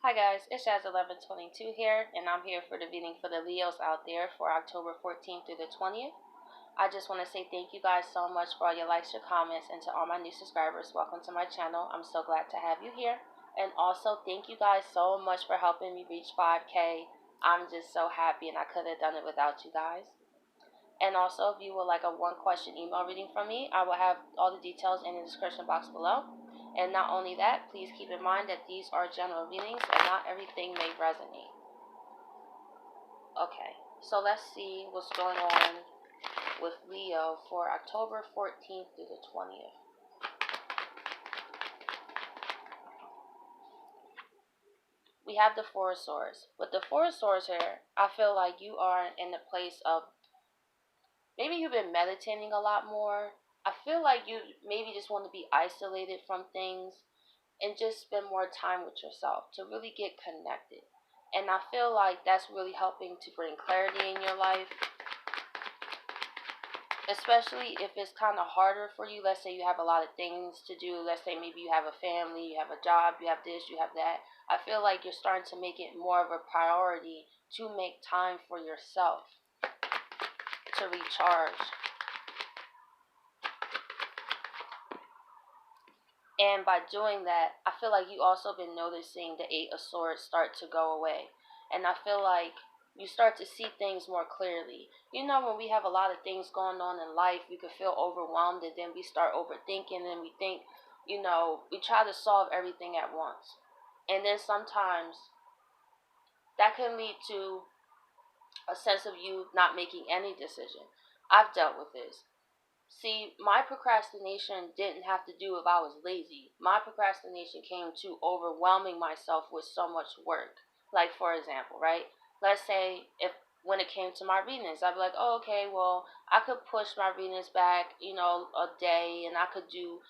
Hi guys, it's Jazz1122 here, and I'm here for the reading for the Leos out there for October 14th through the 20th. I just want to say thank you guys so much for all your likes, your comments, and to all my new subscribers. Welcome to my channel. I'm so glad to have you here. And also, thank you guys so much for helping me reach 5K. I'm just so happy, and I couldn't have done it without you guys. And also, if you would like a one-question email reading from me, I will have all the details in the description box below. And not only that, please keep in mind that these are general readings and not everything may resonate. Okay, so let's see what's going on with Leo for October 14th through the 20th. We have the Four of Swords. With the Four of Swords here, I feel like you are in the place of maybe you've been meditating a lot more. I feel like you maybe just want to be isolated from things and just spend more time with yourself to really get connected. And I feel like that's really helping to bring clarity in your life, especially if it's kind of harder for you. Let's say you have a lot of things to do. Let's say maybe you have a family, you have a job, you have this, you have that. I feel like you're starting to make it more of a priority to make time for yourself to recharge. And by doing that, I feel like you also been noticing the Eight of Swords start to go away. And I feel like you start to see things more clearly. You know, when we have a lot of things going on in life, we can feel overwhelmed, and then we start overthinking, and we think, we try to solve everything at once. And then sometimes that can lead to a sense of you not making any decision. I've dealt with this. See, my procrastination didn't have to do if I was lazy. My procrastination came to overwhelming myself with so much work. Like, for example, right? Let's say if when it came to my readings, I'd be like, oh, okay, well, I could push my readings back, a day, and I could do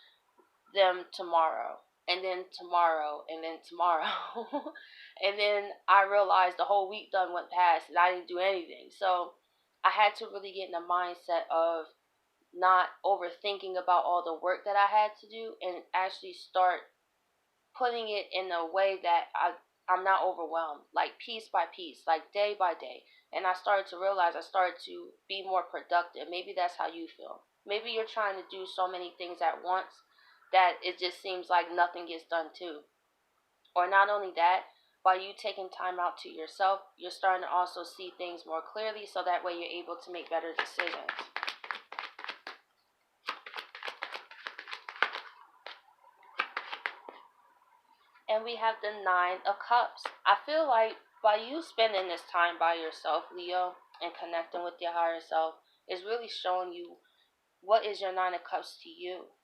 them tomorrow, and then tomorrow, and then tomorrow. And then I realized the whole week done went past, and I didn't do anything. So I had to really get in the mindset of not overthinking about all the work that I had to do and actually start putting it in a way that I'm not overwhelmed, like piece by piece, like day by day. And I started to realize I started to be more productive. Maybe that's how you feel. Maybe you're trying to do so many things at once that it just seems like nothing gets done too. Or not only that, by you taking time out to yourself, you're starting to also see things more clearly, so that way you're able to make better decisions. And we have the Nine of Cups. I feel like by you spending this time by yourself, Leo, and connecting with your higher self, is really showing you what is your Nine of Cups to you.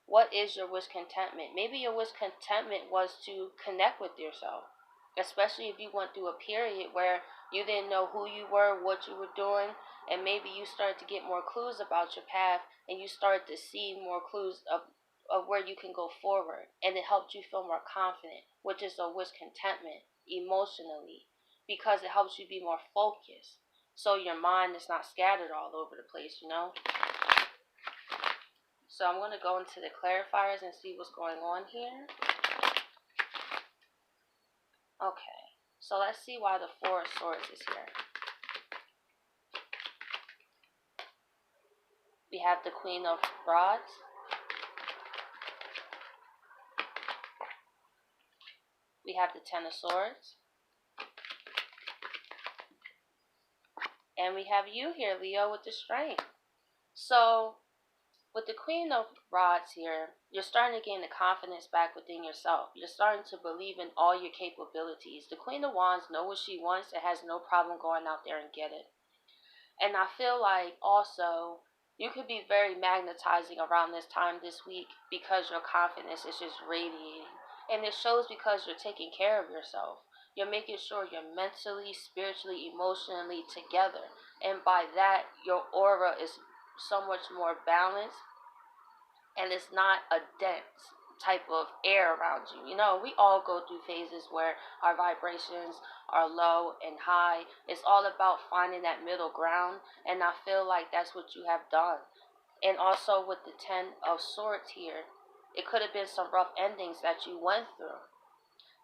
What is your wish contentment? Maybe your wish contentment was to connect with yourself, especially if you went through a period where you didn't know who you were, what you were doing, and maybe you started to get more clues about your path, and you started to see more clues of where you can go forward, and it helped you feel more confident, which is a wish contentment emotionally, because it helps you be more focused, so your mind is not scattered all over the place. So I'm going to go into the clarifiers and see what's going on here. Okay, so let's see why the Four of Swords is here. We have the Queen of Rods. We have the Ten of Swords. And we have you here, Leo, with the Strength. So, with the Queen of Rods here, you're starting to gain the confidence back within yourself. You're starting to believe in all your capabilities. The Queen of Wands knows what she wants and has no problem going out there and get it. And I feel like also you could be very magnetizing around this time this week because your confidence is just radiating. And it shows because you're taking care of yourself. You're making sure you're mentally, spiritually, emotionally together. And by that, your aura is so much more balanced, and it's not a dense type of air around you. We all go through phases where our vibrations are low and high. It's all about finding that middle ground, and I feel like that's what you have done. And also with the Ten of Swords here, it could have been some rough endings that you went through.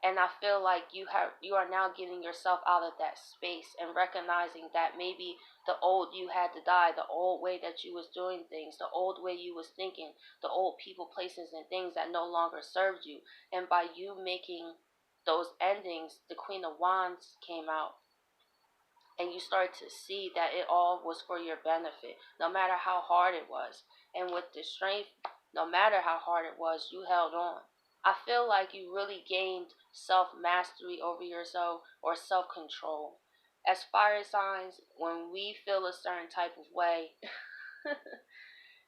And I feel like you are now getting yourself out of that space and recognizing that maybe the old you had to die, the old way that you was doing things, the old way you was thinking, the old people, places, and things that no longer served you. And by you making those endings, the Queen of Wands came out, and you start to see that it all was for your benefit, no matter how hard it was. And with the strength, no matter how hard it was, you held on. I feel like you really gained self mastery over yourself, or self control. As fire signs, when we feel a certain type of way,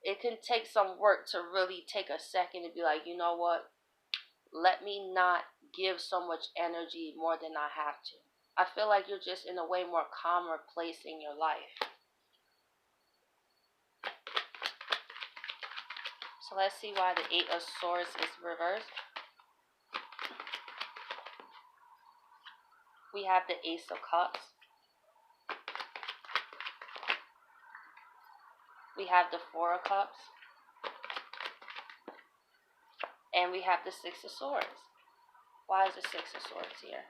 it can take some work to really take a second and be like, you know what? Let me not give so much energy more than I have to. I feel like you're just in a way more calmer place in your life. So let's see why the Eight of Swords is reversed. We have the Ace of Cups. We have the Four of Cups. And we have the Six of Swords. Why is the Six of Swords here?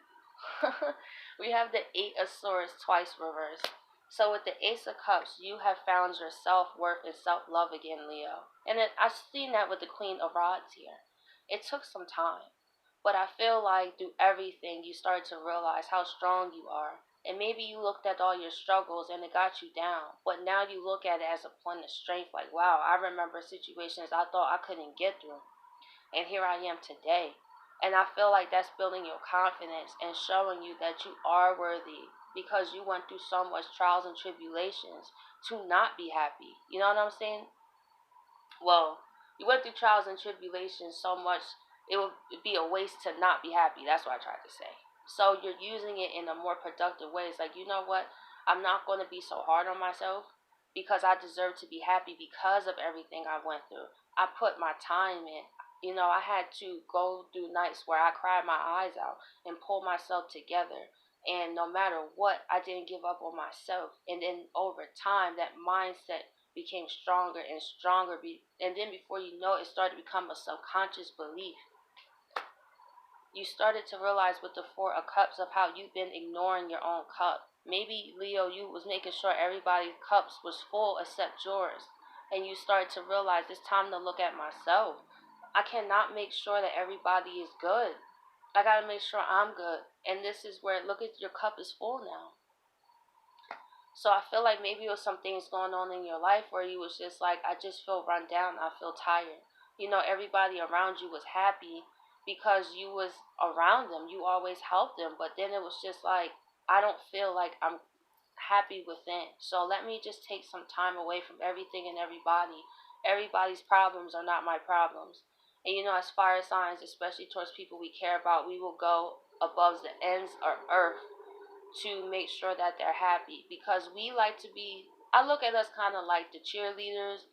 We have the Eight of Swords twice reversed. So with the Ace of Cups, you have found your self-worth and self-love again, Leo. And I've seen that with the Queen of Rods here. It took some time. But I feel like through everything, you started to realize how strong you are. And maybe you looked at all your struggles and it got you down. But now you look at it as a point of strength. Like, wow, I remember situations I thought I couldn't get through. And here I am today. And I feel like that's building your confidence and showing you that you are worthy, because you went through so much trials and tribulations to not be happy. You know what I'm saying? Well, you went through trials and tribulations so much, it would be a waste to not be happy. That's what I tried to say. So you're using it in a more productive way. It's like, you know what? I'm not going to be so hard on myself, because I deserve to be happy because of everything I went through. I put my time in. You know, I had to go through nights where I cried my eyes out and pull myself together. And no matter what, I didn't give up on myself. And then over time, that mindset became stronger and stronger. And then before you know it, started to become a subconscious belief. You started to realize with the Four of Cups of how you've been ignoring your own cup. Maybe, Leo, you was making sure everybody's cups was full except yours. And you started to realize it's time to look at myself. I cannot make sure that everybody is good. I gotta make sure I'm good. And this is where, look at, your cup is full now. So I feel like maybe it was some things going on in your life where you was just like, I just feel run down. I feel tired. You know, everybody around you was happy because you was around them. You always helped them. But then it was just like, I don't feel like I'm happy within. So let me just take some time away from everything and everybody. Everybody's problems are not my problems. And you know, as fire signs, especially towards people we care about, we will go above the ends of earth to make sure that they're happy, because we like to be, I look at us kind of like the cheerleaders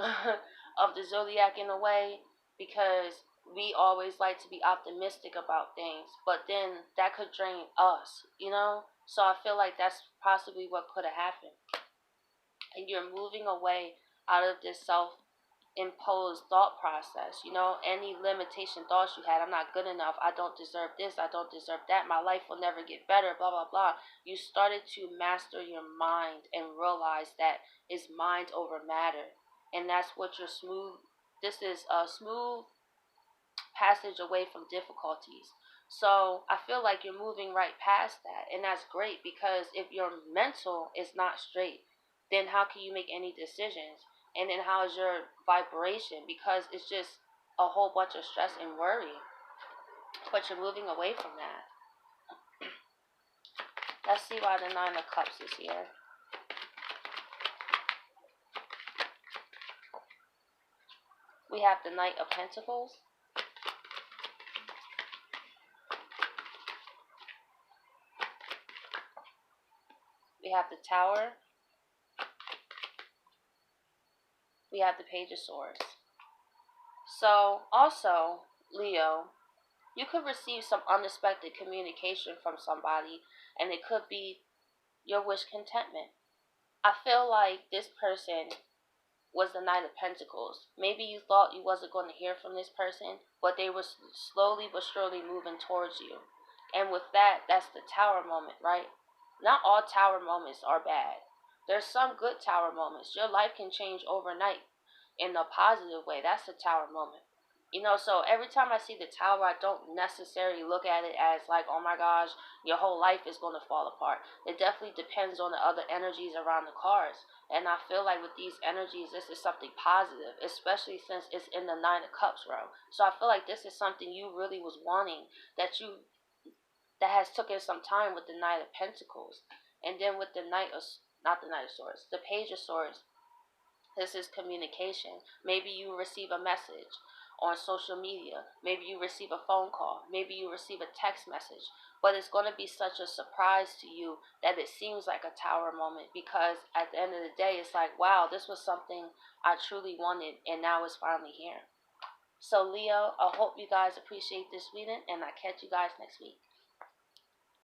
of the zodiac in a way, because we always like to be optimistic about things, but then that could drain us, you know? So I feel like that's possibly what could have happened. And you're moving away out of this self imposed thought process, you know, any limitation thoughts you had. I'm not good enough, I don't deserve this, I don't deserve that, my life will never get better, blah blah blah. You started to master your mind and realize that it's mind over matter. And that's what your smooth, this is a smooth passage away from difficulties. So I feel like you're moving right past that, and that's great, because if your mental is not straight, then how can you make any decisions? And then how is your vibration? Because it's just a whole bunch of stress and worry. But you're moving away from that. Let's see why the Nine of Cups is here. We have the Knight of Pentacles. We have the Tower. We have the Page of Swords. So, also, Leo, you could receive some unexpected communication from somebody, and it could be your wish contentment. I feel like this person was the Knight of Pentacles. Maybe you thought you wasn't going to hear from this person, but they were slowly but surely moving towards you. And with that, that's the Tower moment, right? Not all Tower moments are bad. There's some good Tower moments. Your life can change overnight in a positive way. That's a Tower moment. So every time I see the Tower, I don't necessarily look at it as like, oh my gosh, your whole life is going to fall apart. It definitely depends on the other energies around the cards. And I feel like with these energies, this is something positive, especially since it's in the Nine of Cups row. So I feel like this is something you really was wanting, that has taken some time with the Knight of Pentacles. And then with the not the Knight of Swords, the Page of Swords, this is communication. Maybe you receive a message on social media. Maybe you receive a phone call. Maybe you receive a text message. But it's going to be such a surprise to you that it seems like a Tower moment, because at the end of the day, it's like, wow, this was something I truly wanted, and now it's finally here. So, Leo, I hope you guys appreciate this reading, and I'll catch you guys next week.